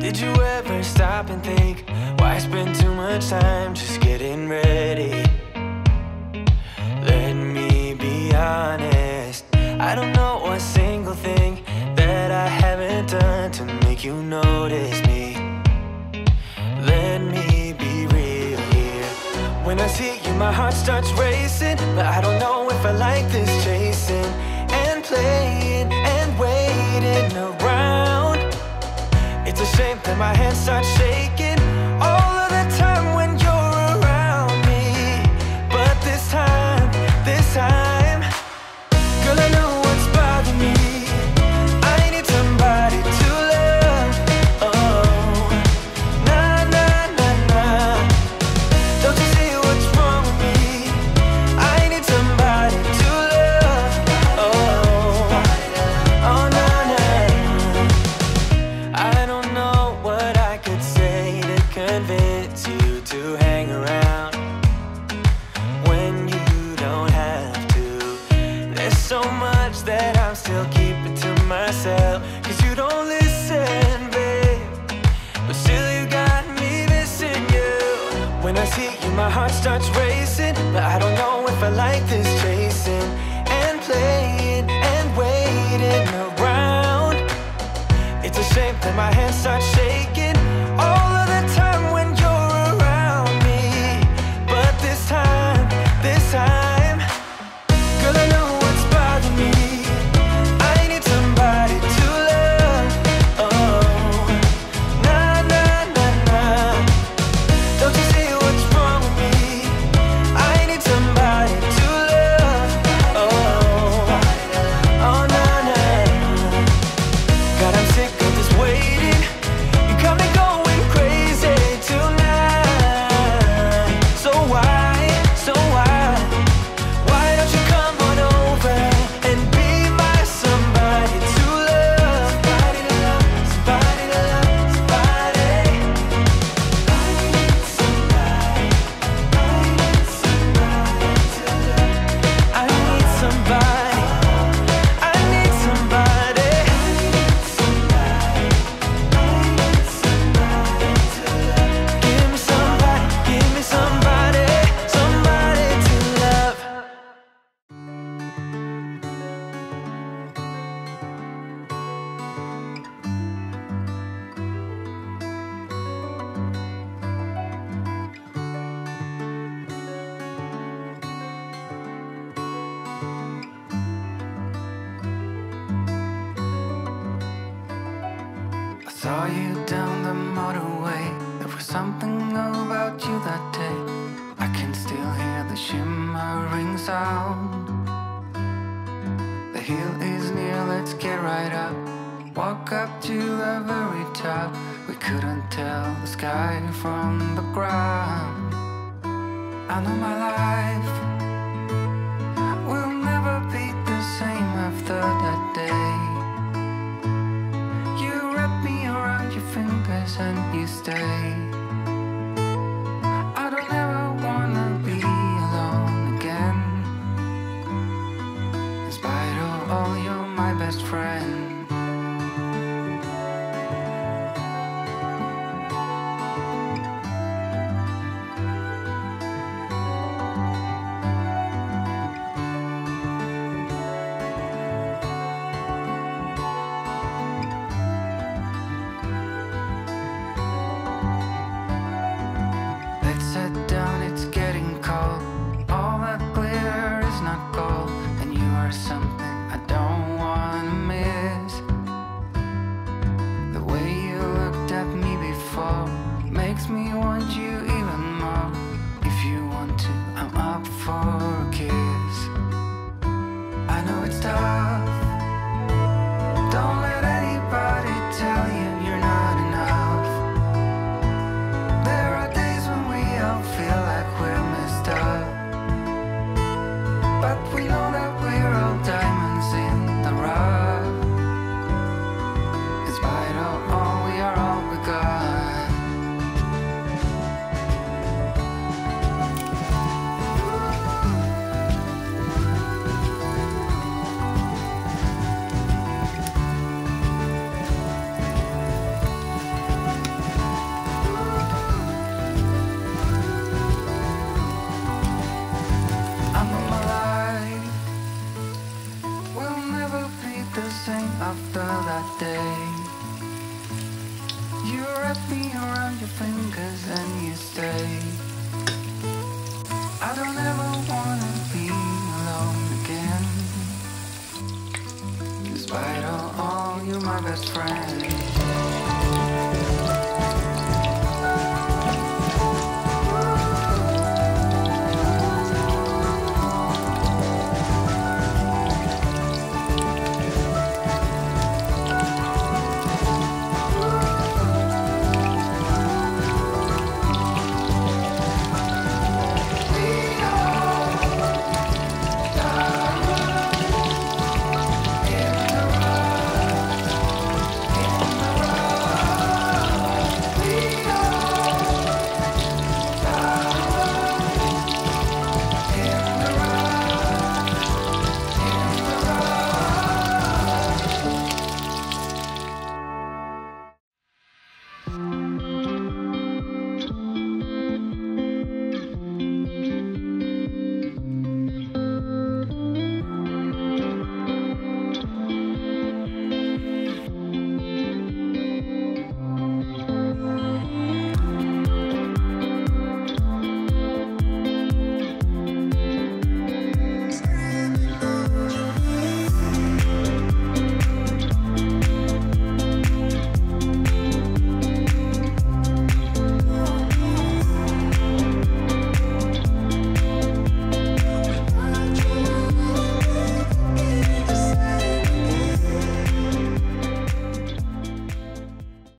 Did you ever stop and think, why spend too much time just getting ready? Let me be honest, I don't know a single thing that I haven't done to make you notice me. Let me be real here. When I see you, my heart starts racing, but I don't know if I like this chasing and playing and waiting around. It's a shame that my hands start shaking all of the time when you're around me. But this time, girl, I know what's bothering me. I need somebody to love. Oh, nah, nah, nah, nah. Don't you see what's wrong with me? I need somebody to love. Oh, oh, nah, nah. I don't know what I could say to convince you to hang around when you don't have to. There's so much that I'm still keeping to myself, 'cause you don't listen, babe. But still you got me missing you. When I see you, my heart starts racing, but I don't know if I like this chasing and playing and waiting around. It's a shame that my hands start shaking all of the time when you're around me. But this time, girl, I know what's bothering me. I need somebody to love. Oh, nah, nah, nah, nah. Don't you see what's wrong with me? I need somebody to love. Oh, oh, nah, nah. God, I'm sick of this waiting. You got me going crazy tonight. So why don't you come on over and be my somebody to love? Somebody to love, somebody to love, somebody. I need somebody, I need somebody to love. I need somebody, I need somebody. Give me somebody, somebody to love. I saw you down the motorway. There was something about you that day. I can still hear the shimmering sound. The hill is near, let's get right up. Walk up to the very top. We couldn't tell the sky from the ground. I know my life will never be the same after that day. You wrap me around your fingers and you stay. I don't ever wanna be alone again. In spite of all, you're my best friend. Let's sit down, it's getting cold. All that glitter is not gold, and you are something I don't wanna miss. The way you looked at me before makes me want you even more. If you want to, I'm up for a kiss. I know it's tough. Don't let anybody tell you you're not enough. There are days when we all feel like we're messed up, but we know that we're all diamonds in the rough. In spite of all, we are all we got. day. You wrap me around your fingers and you stay. I don't ever wanna be alone again. Despite all, you're my best friend.